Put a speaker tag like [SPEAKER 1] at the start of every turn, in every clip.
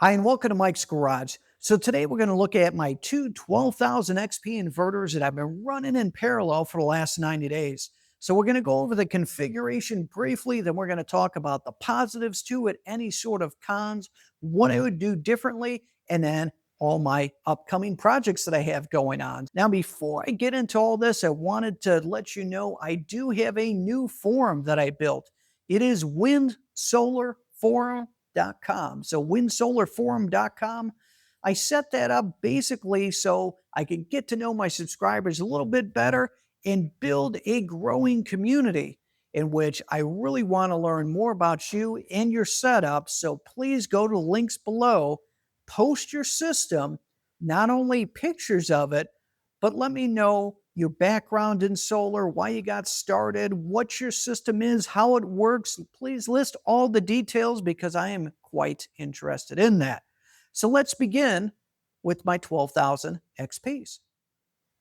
[SPEAKER 1] Hi, and welcome to Mike's Garage. So today we're going to look at my two 12,000 XP inverters that I've been running in parallel for the last 90 days. So we're going to go over the configuration briefly, then we're going to talk about the positives to it, any sort of cons, what I would do differently, and then all my upcoming projects that I have going on. Now, before I get into all this, I wanted to let you know I do have a new forum that I built. It is windsolarforum.com. So windsolarforum.com. I set that up basically so I could get to know my subscribers a little bit better and build a growing community in which I really want to learn more about you and your setup. So please go to links below, post your system, not only pictures of it, but let me know your background in solar, why you got started, what your system is, how it works. Please list all the details because I am quite interested in that. So let's begin with my 12,000 XPs.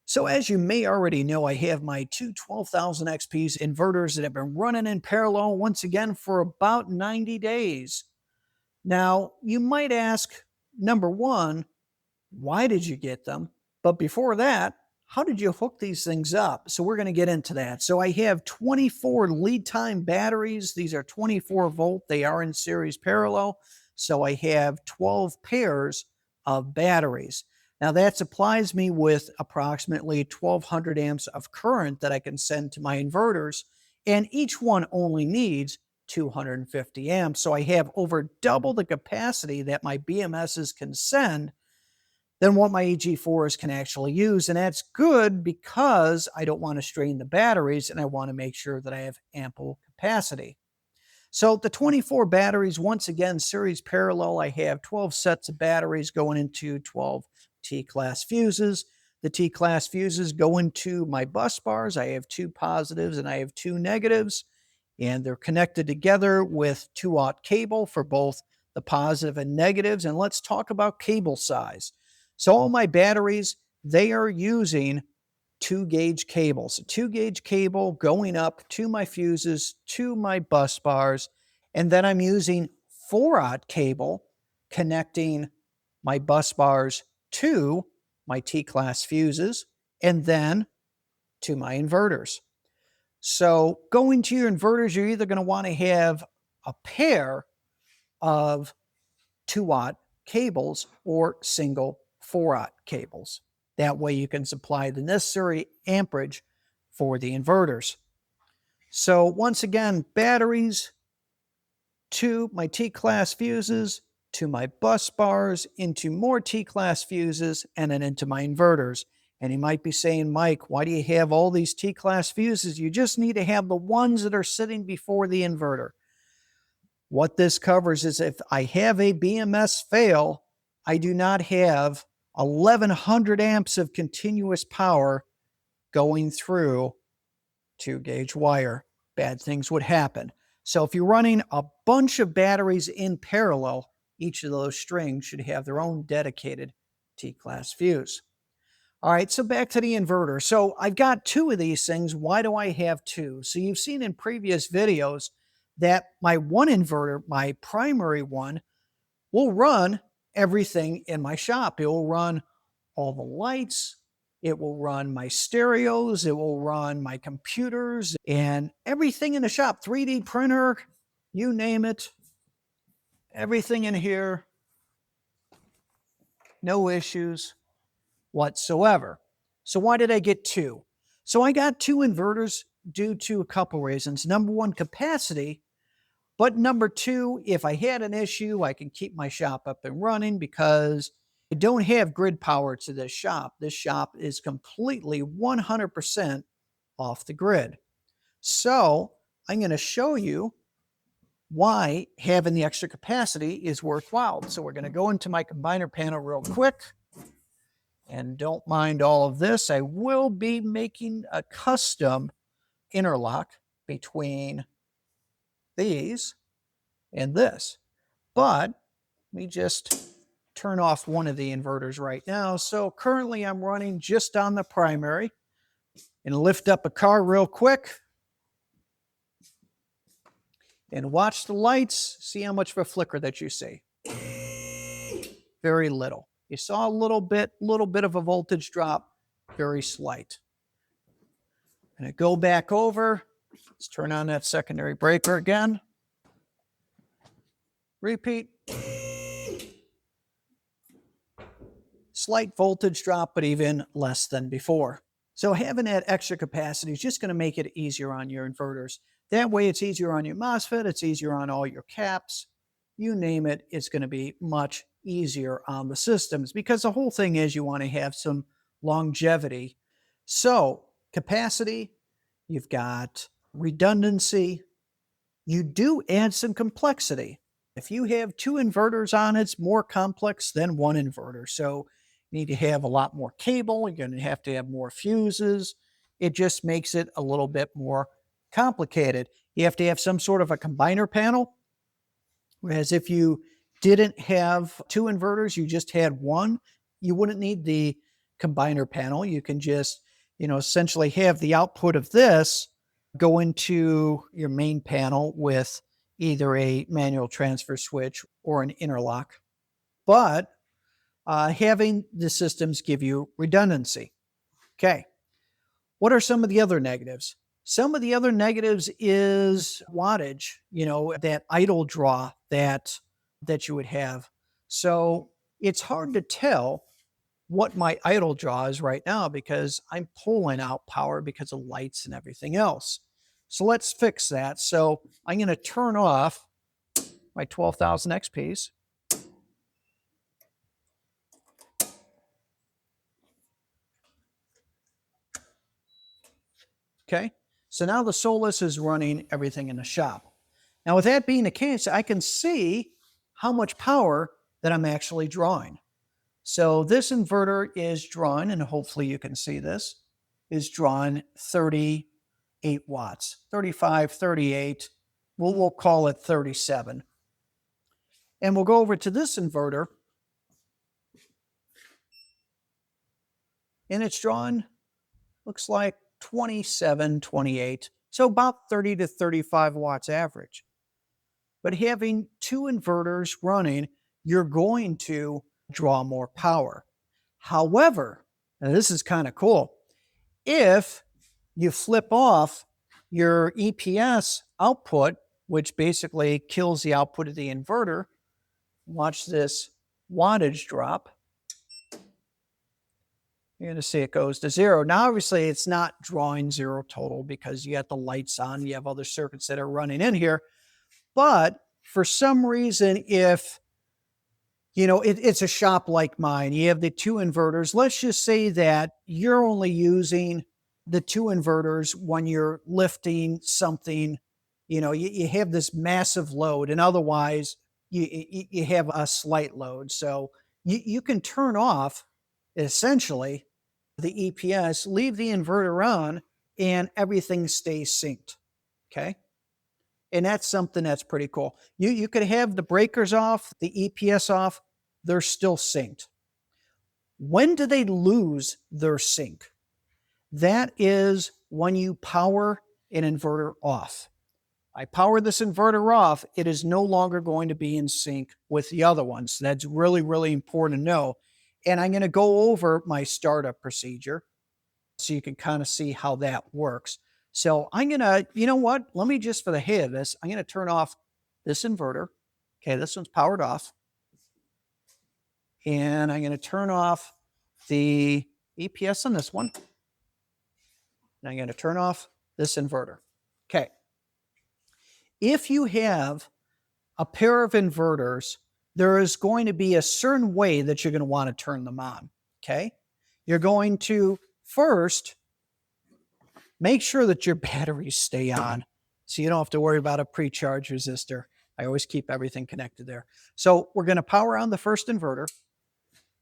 [SPEAKER 1] So as you may already know, I have my two 12,000 XPs inverters that have been running in parallel once again for about 90 days. Now, you might ask, number one, why did you get them? But before that, how did you hook these things up? So we're going to get into that. So I have 24 lead time batteries. These are 24 volt. They are in series parallel. So I have 12 pairs of batteries. Now that supplies me with approximately 1200 amps of current that I can send to my inverters. And each one only needs 250 amps. So I have over double the capacity that my BMSs can send than what my EG4s can actually use. And that's good because I don't want to strain the batteries and I want to make sure that I have ample capacity. So the 24 batteries, once again, series parallel, I have 12 sets of batteries going into 12 T-class fuses. The T-class fuses go into my bus bars. I have two positives and I have two negatives, and they're connected together with 2-aught cable for both the positive and negatives. And let's talk about cable size. So all my batteries, they are using 2-gauge cables. A 2-gauge cable going up to my fuses, to my bus bars, and then I'm using 4-aught cable connecting my bus bars to my T-class fuses, and then to my inverters. So going to your inverters, you're either going to want to have a pair of 2-aught cables or single 4-aught cables. That way you can supply the necessary amperage for the inverters. So once again, batteries to my T-class fuses, to my bus bars, into more T-class fuses, and then into my inverters. And you might be saying, Mike, why do you have all these T-class fuses? You just need to have the ones that are sitting before the inverter. What this covers is if I have a BMS fail, I do not have 1100 amps of continuous power going through 2-gauge wire. Bad things would happen. So if you're running a bunch of batteries in parallel, each of those strings should have their own dedicated T-class fuse. All right, so back to the inverter. So I've got two of these things. Why do I have two? So you've seen in previous videos that my one inverter, my primary one, will run everything in my shop. It will run all the lights. It will run my stereos. It will run my computers and everything in the shop. 3D printer, you name it. Everything in here. No issues whatsoever. So why did I get two? So I got two inverters due to a couple reasons. Number one, capacity. But number two, if I had an issue, I can keep my shop up and running because I don't have grid power to this shop. This shop is completely 100% off the grid. So I'm going to show you why having the extra capacity is worthwhile. So we're going to go into my combiner panel real quick. And don't mind all of this. I will be making a custom interlock between these and this. But let me just turn off one of the inverters right now. So currently I'm running just on the primary. And lift up a car real quick. And watch the lights. See how much of a flicker that you see. very little. You saw a little bit of a voltage drop, very slight. I'm going to go back over. Let's turn on that secondary breaker again. Repeat. Slight voltage drop, but even less than before. So having that extra capacity is just going to make it easier on your inverters. That way it's easier on your MOSFET, it's easier on all your caps. You name it, it's going to be much easier on the systems because the whole thing is you want to have some longevity. So capacity, you've got redundancy, you do add some complexity. If you have two inverters on, it's more complex than one inverter. So you need to have a lot more cable. You're going to have more fuses. It just makes it a little bit more complicated. You have to have some sort of a combiner panel. Whereas if you didn't have two inverters, you just had one, you wouldn't need the combiner panel. You can just, essentially have the output of this go into your main panel with either a manual transfer switch or an interlock. But having the systems give you redundancy. Okay. What are some of the other negatives? Some of the other negatives is wattage, that idle draw that you would have. So it's hard to tell what my idle draw is right now because I'm pulling out power because of lights and everything else. So let's fix that. So I'm going to turn off my 12,000 XPs. Okay, so now the Solus is running everything in the shop. Now with that being the case, I can see how much power that I'm actually drawing. So this inverter is drawing, and hopefully you can see this, is drawing 38 watts, 35, 38, we'll call it 37. And we'll go over to this inverter, and it's drawing, looks like 27, 28, so about 30 to 35 watts average. But having two inverters running, you're going to draw more power. However, and this is kind of cool, if you flip off your EPS output, which basically kills the output of the inverter, watch this wattage drop. You're going to see it goes to zero. Now, obviously, it's not drawing zero total because you got the lights on. You have other circuits that are running in here. But for some reason, if, it's a shop like mine, you have the two inverters. Let's just say that you're only using the two inverters when you're lifting something, you have this massive load, and otherwise you have a slight load. So you can turn off, essentially, the EPS, leave the inverter on, and everything stays synced, okay? And that's something that's pretty cool. You could have the breakers off, the EPS off, they're still synced. When do they lose their sync? That is when you power an inverter off. I power this inverter off, it is no longer going to be in sync with the other ones. So that's really, really important to know. And I'm going to go over my startup procedure so you can kind of see how that works. So I'm going to, let me just, for the heck of this, I'm going to turn off this inverter. Okay, this one's powered off. And I'm going to turn off the EPS on this one. And I'm going to turn off this inverter. Okay. If you have a pair of inverters, there is going to be a certain way that you're going to want to turn them on, okay? You're going to first make sure that your batteries stay on so you don't have to worry about a pre-charge resistor. I always keep everything connected there. So we're going to power on the first inverter,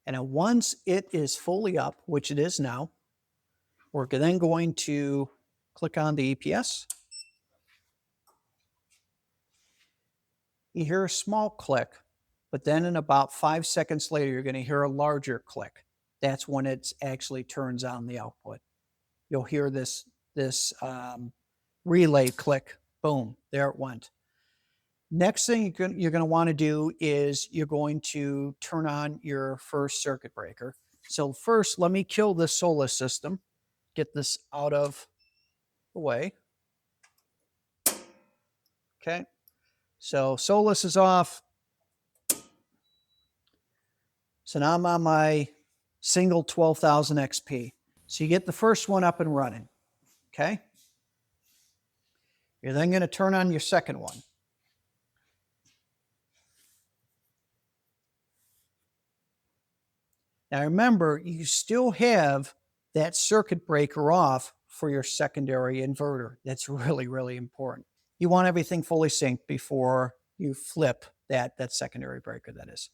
[SPEAKER 1] and then once it is fully up, which it is now, we're then going to click on the EPS. You hear a small click, but then in about 5 seconds later, you're going to hear a larger click. That's when it actually turns on the output. You'll hear this relay click. Boom, there it went. Next thing you're going to want to do is you're going to turn on your first circuit breaker. So first, let me kill this solar system, get this out of the way. Okay, so Solus is off. So now I'm on my single 12,000 XP. So you get the first one up and running. Okay, you're then going to turn on your second one. Now remember, you still have that circuit breaker off for your secondary inverter. That's really, really important. You want everything fully synced before you flip that secondary breaker, that is.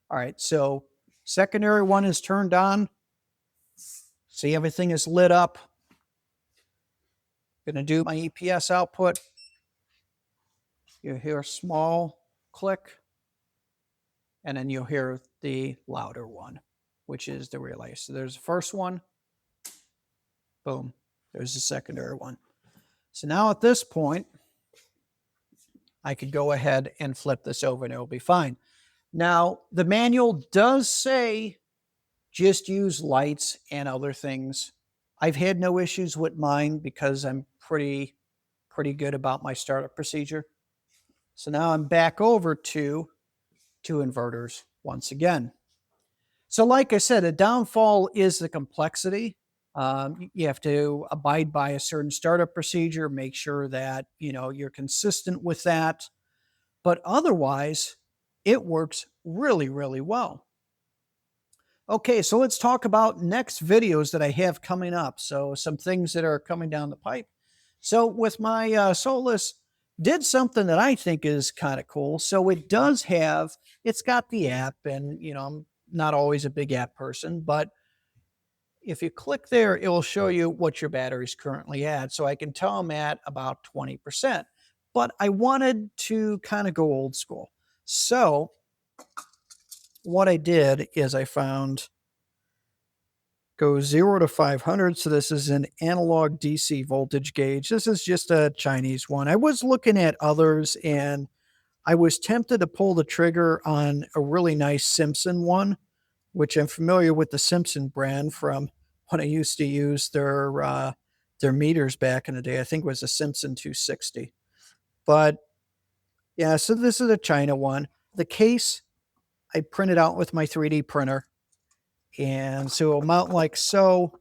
[SPEAKER 1] All right, so secondary one is turned on. See, everything is lit up. Going to do my EPS output. You hear a small click, and then you'll hear the louder one, which is the relay. So there's the first one. Boom. There's the secondary one. So now at this point, I could go ahead and flip this over and it'll be fine. Now, the manual does say just use lights and other things. I've had no issues with mine because I'm pretty good about my startup procedure. So now I'm back over to two inverters once again. So like I said, a downfall is the complexity. You have to abide by a certain startup procedure, make sure that you're consistent with that. But otherwise, it works really, really well. Okay, so let's talk about next videos that I have coming up. So some things that are coming down the pipe. So with my Solus, did something that I think is kind of cool. So it's got the app, and I'm not always a big app person, but if you click there, it will show you what your battery's currently at. So I can tell I'm at about 20%. But I wanted to kind of go old school. So what I did is I found go 0 to 500. So this is an analog DC voltage gauge. This is just a Chinese one. I was looking at others and I was tempted to pull the trigger on a really nice Simpson one, which I'm familiar with the Simpson brand from when I used to use their meters back in the day. I think it was a Simpson 260. But yeah, so this is a China one. The case I printed out with my 3D printer. And so it'll mount like so.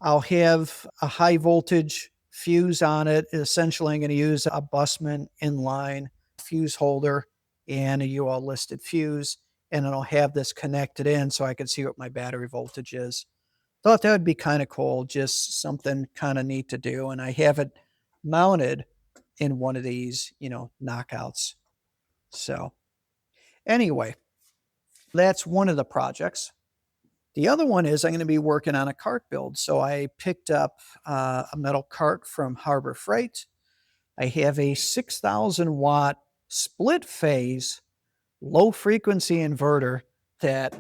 [SPEAKER 1] I'll have a high voltage fuse on it. Essentially, I'm going to use a Busman inline fuse holder and a UL listed fuse. And then I'll have this connected in so I can see what my battery voltage is. Thought that would be kind of cool, just something kind of neat to do. And I have it mounted in one of these, knockouts. So anyway, that's one of the projects. The other one is I'm going to be working on a cart build. So I picked up a metal cart from Harbor Freight. I have a 6,000 watt split phase low frequency inverter that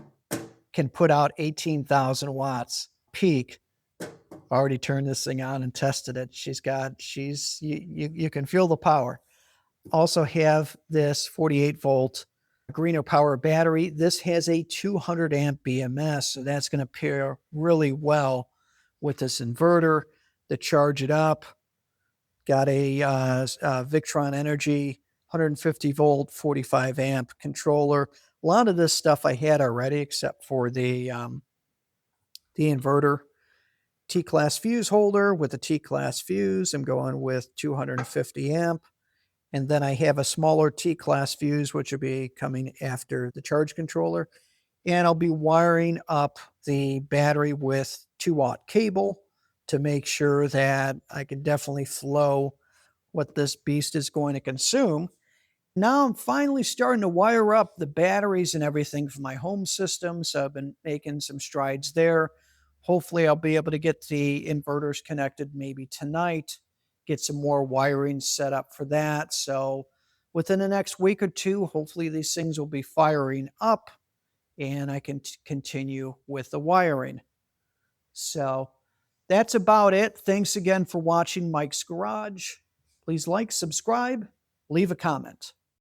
[SPEAKER 1] can put out 18,000 watts peak. Already turned this thing on and tested it. You can feel the power. Also have this 48 volt greener power battery. This has a 200 amp BMS, so that's going to pair really well with this inverter to charge it up. Got a Victron Energy 150 volt 45 amp controller. A lot of this stuff I had already except for the inverter. T-class fuse holder with a T-class fuse. I'm going with 250 amp. And then I have a smaller T-class fuse, which will be coming after the charge controller. And I'll be wiring up the battery with 2-watt cable to make sure that I can definitely flow what this beast is going to consume. Now I'm finally starting to wire up the batteries and everything for my home system. So I've been making some strides there. Hopefully I'll be able to get the inverters connected maybe tonight, get some more wiring set up for that. So within the next week or two, hopefully these things will be firing up and I can continue with the wiring. So that's about it. Thanks again for watching Mike's Garage. Please like, subscribe, leave a comment.